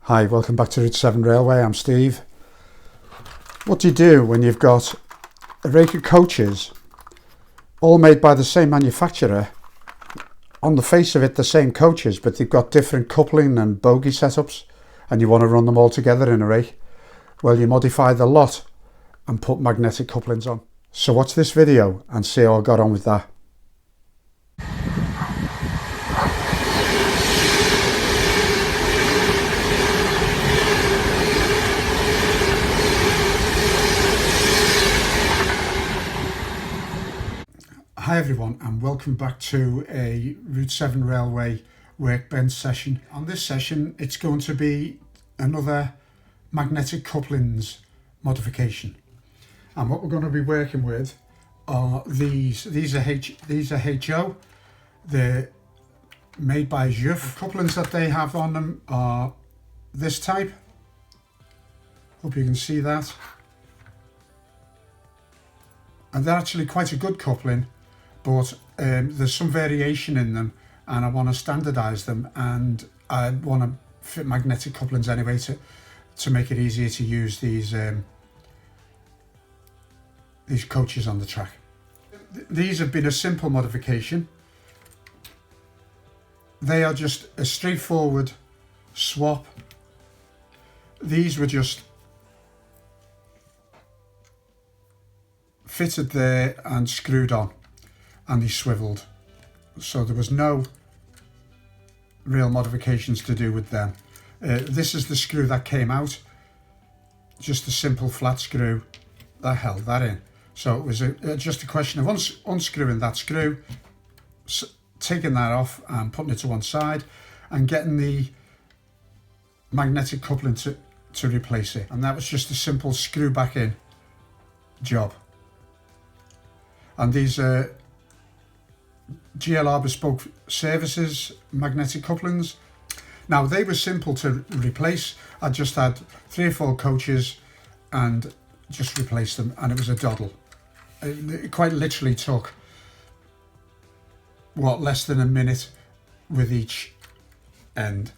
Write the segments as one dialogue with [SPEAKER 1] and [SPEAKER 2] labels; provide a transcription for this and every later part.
[SPEAKER 1] Hi, welcome back to Route 7 Railway. I'm Steve. What do you do when you've got a rake of coaches all made by the same manufacturer, on the face of it the same coaches, but they've got different coupling and bogie setups, and you want to run them all together in a rake? Well, you modify the lot and put magnetic couplings on. So watch this video and see how I got on with that. Hi everyone, and welcome back to a Route 7 Railway Workbench session. On this session it's going to be another magnetic couplings modification, and what we're going to be working with are these are HO. They're made by Jouef. The couplings that they have on them are this type. Hope you can see that, and they're actually quite a good coupling. But there's some variation in them, and I want to standardize them, and I want to fit magnetic couplings anyway to make it easier to use these coaches on the track. These have been a simple modification. They are just a straightforward swap. These were just fitted there and screwed on, and they swiveled, so there was no real modifications to do with them. This is the screw that came out, just a simple flat screw that held that in. So it was just a question of unscrewing that screw, taking that off and putting it to one side, and getting the magnetic coupling to replace it. And that was just a simple screw back in job. And these are GLR Bespoke services magnetic couplings. Now, they were simple to replace. I just had 3 or 4 coaches and just replaced them, and it was a doddle. It quite literally took, what, less than a minute with each end.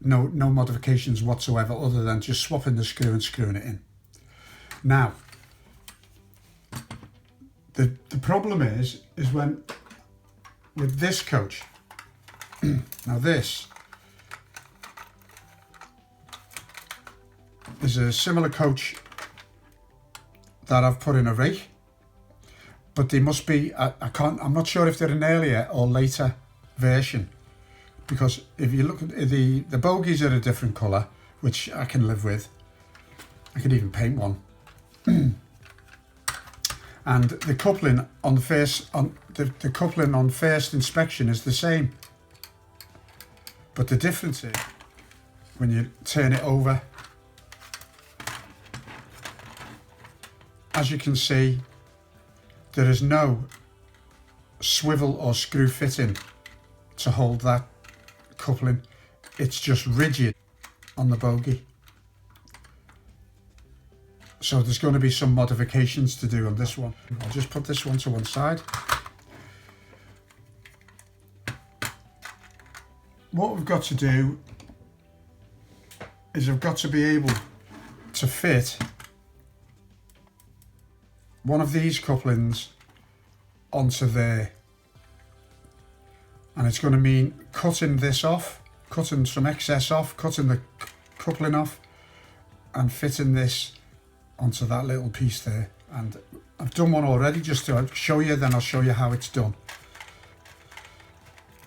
[SPEAKER 1] No modifications whatsoever, other than just swapping the screw and screwing it in. Now, the problem is when with this coach, now this is a similar coach that I've put in a Rake, but they must be, I'm not sure if they're an earlier or later version, because if you look at the bogies are a different colour, which I can live with. I could even paint one. And the coupling on the coupling on first inspection is the same, but the difference is when you turn it over, as you can see, there is no swivel or screw fitting to hold that coupling. It's just rigid on the bogie. So there's going to be some modifications to do on this one. I'll just put this one to one side. What we've got to do is I've got to be able to fit one of these couplings onto there. And it's going to mean cutting this off, cutting some excess off, cutting the coupling off, and fitting this onto that little piece there. And I've done one already just to show you, then I'll show you how it's done.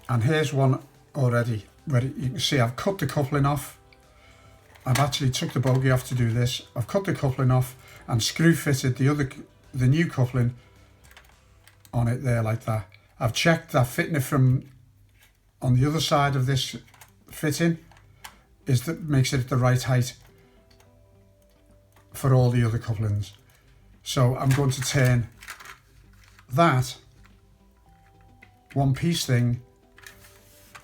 [SPEAKER 1] And here's one already where you can see I've cut the coupling off. I've actually took the bogie off to do this. I've cut the coupling off and screw fitted the new coupling on it there like that. I've checked that fitting it from on the other side of this fitting makes it the right height for all the other couplings. So I'm going to turn that one piece thing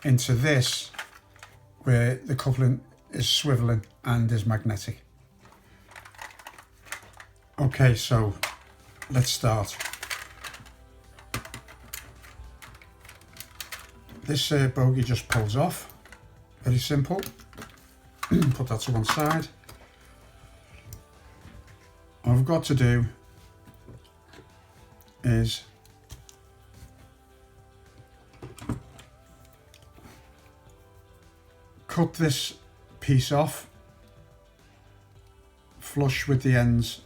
[SPEAKER 1] into this, where the coupling is swiveling and is magnetic. Okay, so let's start. This bogie just pulls off, very simple. Put that to one side. What I've got to do is cut this piece off flush with the ends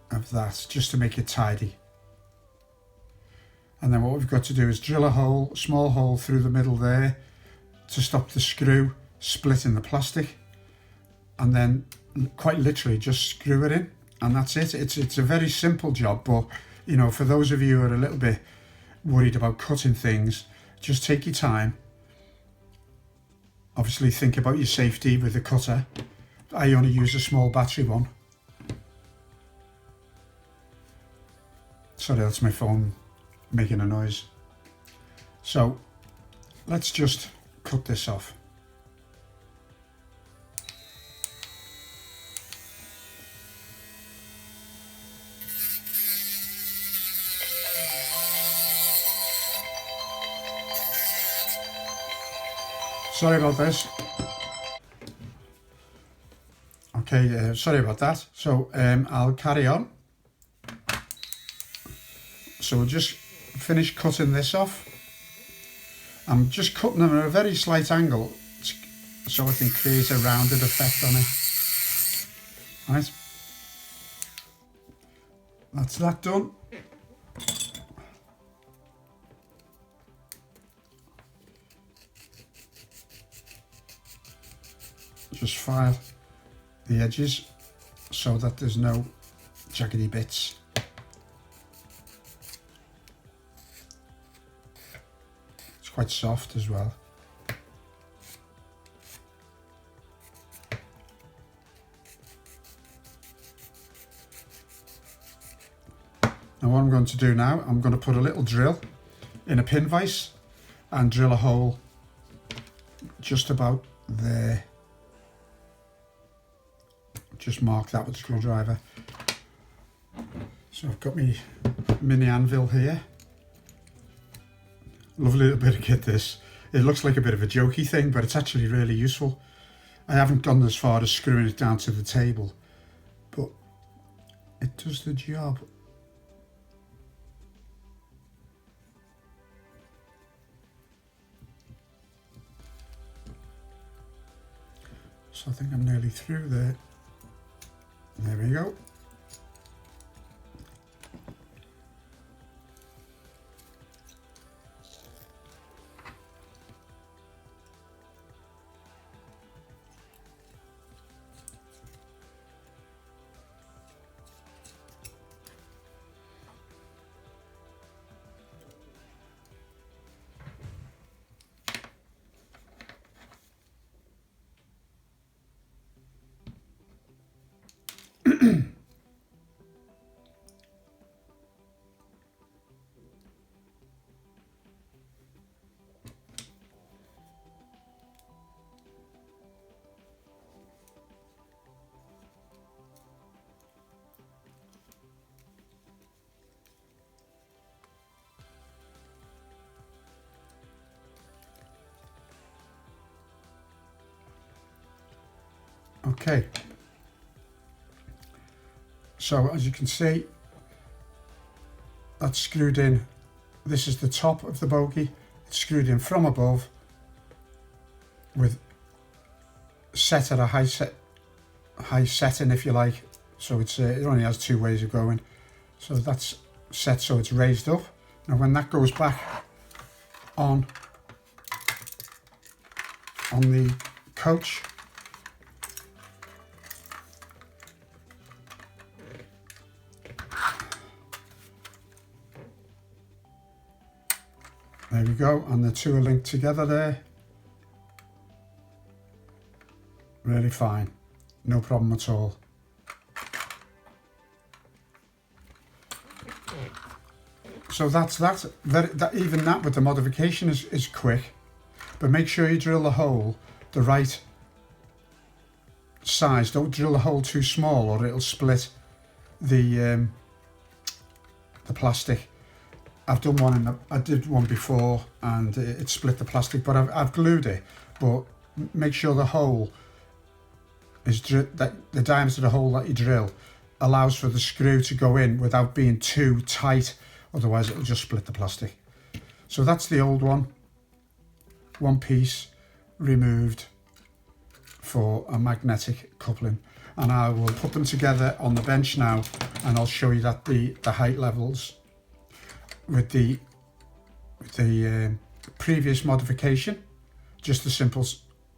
[SPEAKER 1] of that, just to make it tidy. And then what we've got to do is drill a hole, small hole through the middle there to stop the screw splitting the plastic, and then quite literally just screw it in, and that's it. It's a very simple job, but you know, for those of you who are a little bit worried about cutting things, just take your time. Obviously think about your safety with the cutter. I only use a small battery one. Sorry, that's my phone making a noise. So let's just cut this off. Sorry about this. Okay, sorry about that. So I'll carry on. So we'll just finish cutting this off. I'm just cutting them at a very slight angle so I can create a rounded effect on it. Right, that's that done. Just file the edges so that there's no jaggedy bits. It's quite soft as well. Now what I'm going to do now, I'm going to put a little drill in a pin vise and drill a hole just about there. Just mark that with a screwdriver. So I've got my mini anvil here. Lovely little bit of kit this. It looks like a bit of a jokey thing, but it's actually really useful. I haven't gone as far as screwing it down to the table, but it does the job. So I think I'm nearly through there. There we go. Okay, so as you can see, that's screwed in. This is the top of the bogie. It's screwed in from above with set at a high setting, if you like. So it's it only has two ways of going. So that's set so it's raised up. Now when that goes back on the coach, there we go, and the two are linked together there. Really fine, no problem at all. So that's that. Even that with the modification is quick, but make sure you drill the hole the right size. Don't drill the hole too small or it'll split the plastic. I've done one, I did one before and it split the plastic, but I've glued it. But make sure the hole is that the diameter of the hole that you drill allows for the screw to go in without being too tight, otherwise it'll just split the plastic. So that's the old one, one piece removed for a magnetic coupling, and I will put them together on the bench now, and I'll show you that the height levels with the previous modification, just a simple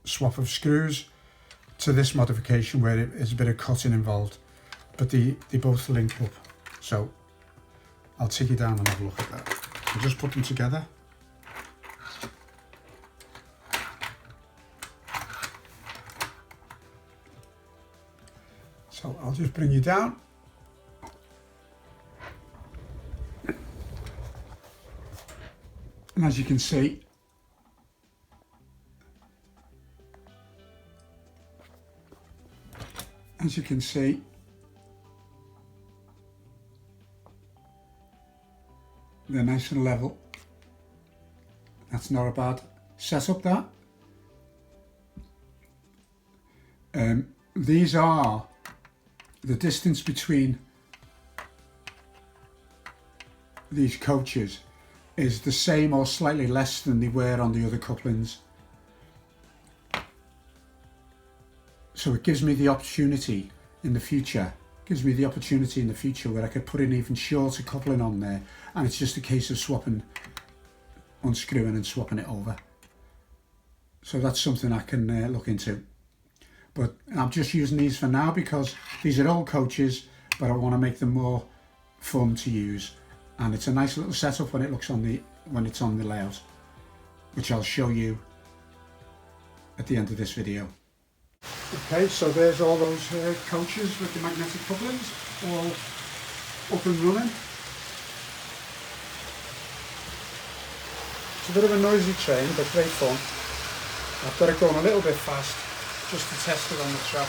[SPEAKER 1] swap of screws, to this modification where it is a bit of cutting involved, but they both link up. So I'll take you down and have a look at that. I'll just put them together. So I'll just bring you down. And as you can see, they're nice and level. That's not a bad setup, that. These are the distance between these coaches is the same or slightly less than they were on the other couplings. So it gives me the opportunity in the future, where I could put an even shorter coupling on there, and it's just a case of unscrewing and swapping it over. So that's something I can look into. But I'm just using these for now because these are old coaches, but I want to make them more fun to use. And it's a nice little setup when it's on the layout, which I'll show you at the end of this video. Okay, so there's all those coaches with the magnetic couplings all up and running. It's a bit of a noisy train, but great fun. I've got it going a little bit fast just to test it on the track.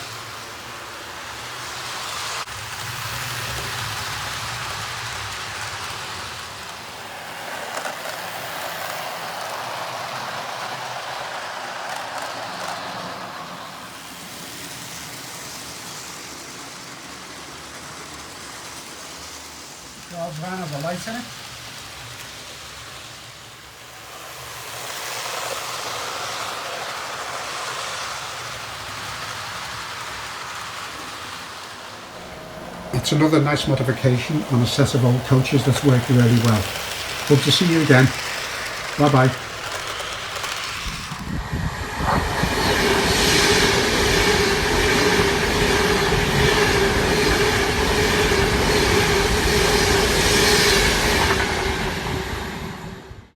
[SPEAKER 1] Valve van has a light in it. It's another nice modification on a set of old coaches that's worked really well. Hope to see you again. Bye bye.